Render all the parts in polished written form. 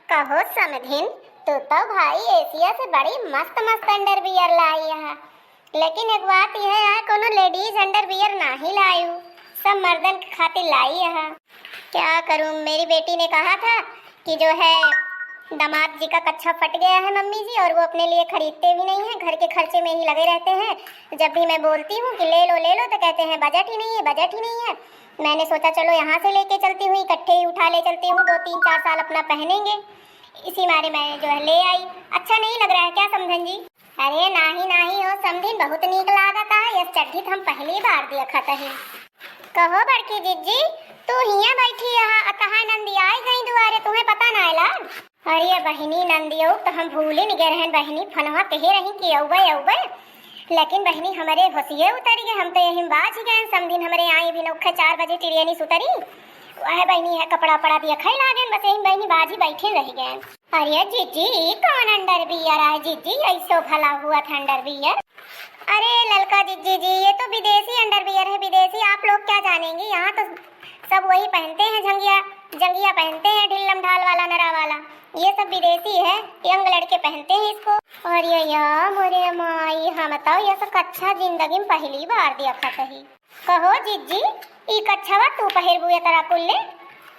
कहो समधिन, तू तो भाई एशिया से बड़ी मस्त मस्त अंडरवियर लाई है, लेकिन एक बात यह है कोनो लेडीज अंडरवियर नहीं लायू, सब मर्दन के खातिर लाई है। क्या करूं, मेरी बेटी ने कहा था कि जो है दामाद जी का कच्छा फट गया है मम्मी जी, और वो अपने लिए खरीदते भी नहीं है, घर के खर्चे में ही लगे रहते हैं। जब भी मैं बोलती हूँ कि ले लो तो कहते हैं बजट ही नहीं है, बजट ही नहीं है। मैंने सोचा चलो यहाँ से लेके चलती हूँ, इकट्ठे ही उठा ले चलती हूँ, 2-3-4 साल अपना पहनेंगे। इसी मारे मैं जो है ले आई। अच्छा नहीं लग रहा है क्या समधन जी? अरे नाही हो समधिन, बहुत नीक लागत है, यह चड्ढी हम पहली बार देखत है। कहो बड़की जीजी, तू हिया बैठी है, कहाँ नंदी आई गई दुआरे, तुम्हें पता ना आयला? अरे बहिनी नंदियो तो हम भूले नहीं गए रहन बहिनी, फनवा कहे रही कि औबे, लेकिन बहिनी हमारे होशिये उतर गए, हम तो यही बाज ही गए। समझिन हमारे आई भी नौखे 4 बजे टिरियनी सुतरी, वह बहिनी है कपड़ा पड़ा दिया खाई लागन, बस यही बहिनी बाजी बैठे रह गए। अरे जीजी कौन अंडरवियर है जीजी, ऐसो भला हुआ था अंडरवियर? अरे ललका जीजी जी, ये तो विदेशी अंडरवियर है, विदेशी। आप लोग क्या जानेंगे, यहाँ तो सब वही पहनते हैं, जंगिया पहनते हैं, ढिल्लम ढाल वाला नरा वाला, ये सब विदेशी है, यंग लड़के पहनते हैं इसको। और ये या मोरे माई, हम बताओ ये सब कच्छा जिंदगी में पहली बार देखा कही। कहो जीजी, ई कच्छावा तू पहिरबुए तरा कुल्ले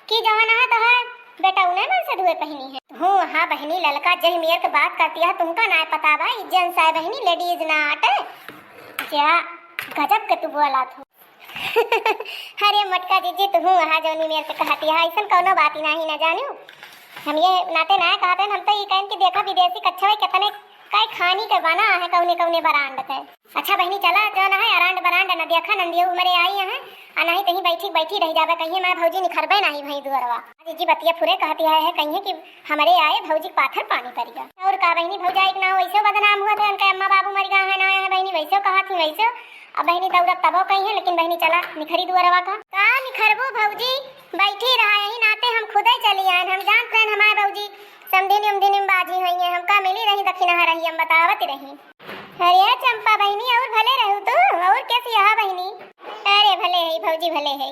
की जवाना है तो है बेटा, उन्हें मन से धुए पहनी है। हूँ हाँ बहनी ललका, जही मेयर के बात करती है, तुमका ना पता भाई, जेंट्स है बहनी, लेडीज ना आटे। क्या गजब के तू बोला तू। अरे मटका जीजी तू हाँ जोनी मेयर के कहती है, ऐसा कोनो बात ही नहीं ना जानू। हम ये नाते ना कहते हैं, हम तो ये कहन के देखा विदेशी कच्छा भाई कितने काय खानी के बना है कौने बरांड के। अच्छा बहनी चला जो ना है अरांड बरांड न देखा नंदियो मरे आई है, आ नहीं कहीं बैठी रह जावे, कहीं मैं भौजी निखरबे नहीं भई दुअरवा। जीजी बतिया फुरे कहती है कहीं कि हमारे आए भौजी पाथर पानी पड़ गया। और का बहनी भौजाई ना वैसे बदनाम हुआ था, उनके अम्मा बाबू मर गए हैं ना है बहनी, वैसे कहा थी वैसे। अब बहनी दौड़त तबो कहीं है, लेकिन बहनी चला निखरी दुअरवा का निखरबो भौजी, बैठी रहा यही नाते हम खुद ही चली आए, हम जानते हैं हमारे भौजी समधिनी बाजी हुई है, हमका मिली रही दक्षिणा रही, हम बतावत रही। अरे चंपा बहनी और भले रहू तू, और कैसी है बहनी? अरे भले है भौजी भले है।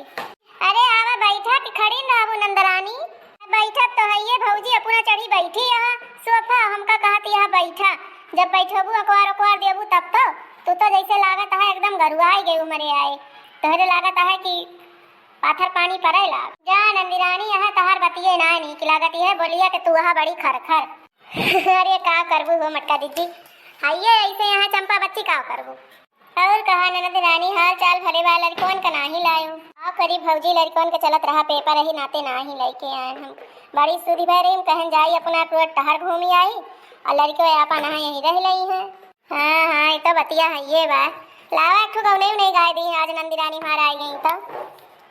अरे आवा बैठा कि खड़ी रहू नंदरानी? बैठा तो है ये भौजी, अपना चढ़ी बैठी यहाँ सोफा, हमका कहती है बैठा, जब बैठबू अखबार देबू तब तो तू तो जैसे लागत है एकदम गरुआ ही गई मरे आए, तोहरे लागत है कि पाथर पानी पड़े लाग जा नंदिरानी, यहाँ तहार बतिये ना नहीं कि लागत है बोलिया कि तू वहाँ बड़ी खरखर। अरे का करबू हो मटका दीदी, आइए ऐसे यहाँ चंपा बच्ची का करबू। और कहा नंदिरानी हाल चाल भले बा, लड़कोन का नाही लायो। आओ करीब भौजी लड़कोन के चलत रहा पेपर ही नाते नाही लेके आए हम, बड़ी सुधी भरी कहन जाई अपना पूरा टहर घूमी आई, और लड़के आपा नहा यहीं रह लई है। हाँ ये तो बतिया है ये बा, लावा एक ठो नहीं गाय दी आज नंदिरानी मार आई गई तो।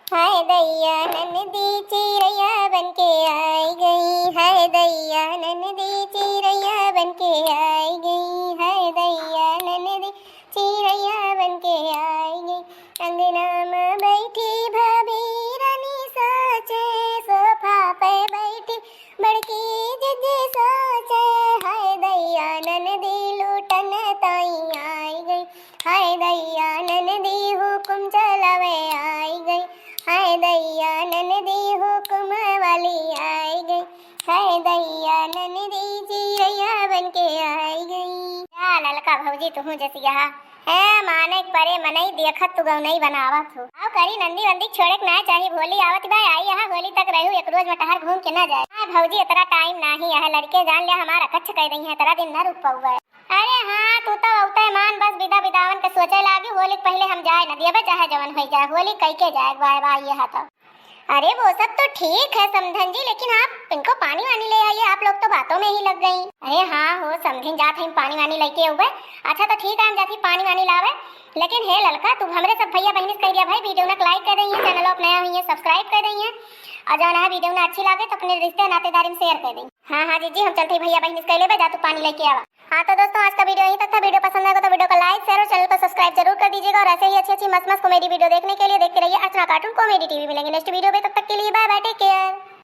हाय दैया नन्दी चिरैया बनके आई गई, हाय दैया नन्दी चिरैया बनके आई गई, हाय दैया नन्दी चिरैया बनके आई गई। अंगना में बैठी भाभी रानी सोचे, सोफा पे बैठी बड़की जीजी सोचे, हाय दैया नन्दी लूटन ताई आई गई, हाय दैया नन्दी हुकुम चलावे आई गई, हाय दैया नन्दी हुकुम वाली आई गई, हाय दैया नन्दी चिरैया बनके आई गई। क्या ललका भौजी तू जैसी यहाँ है माने परे मनई देखत तू गौनई बनावत हो। आओ करी नंदी वंदी छोड़े ना चाहिए, भोली आवत भाई आई यहाँ होली तक रहू, एक रोज मटहर घूम के ना जाए। हाँ भौजी इतना टाइम नहीं है, लड़के जान लिया हमारा कच्छ कह रही है, तेरा दिन न रुक पाऊगा। अरे हाँ तू तो औते मान बस बिदावन के सोचे लागी, होली पहले हम जाए न दिए चाहे जवन हो जाए, होली कह के जाए बाय ये तो। अरे वो सब तो ठीक है समधन जी, लेकिन आप इनको पानी वानी ले आइए, आप लोग तो बातों में ही लग गई। अरे हाँ हो समझिन जात हम पानी वानी लेके आउबे। अच्छा तो ठीक है हम जाती पानी वानी लावे, लेकिन हे ललका तू हमरे सब भैया बहन कह दिया भाई, वीडियो को लाइक कर रही है, चैनल पर नया हुई है सब्सक्राइब कर रही है, और जो ना वीडियो ना अच्छी लगे तो अपने रिश्ते नातेदारी में शेयर कर दी। हाँ जीजी हम चलते भैया बहन कह ले जा तू पानी लेके आवा। हाँ तो दोस्तों आज का वीडियो यही तक था, वीडियो पसंद आएगा तो वीडियो को लाइक शेयर और चैनल को सब्सक्राइब जरूर कर दीजिएगा, और ऐसे ही अच्छी मस्त कॉमेडी वीडियो देखने के लिए देखते रहिए अर्चना कार्टून कॉमेडी टीवी। मिलेंगे नेक्स्ट वीडियो में, तब तक के लिए बाय बाय, टेक केयर।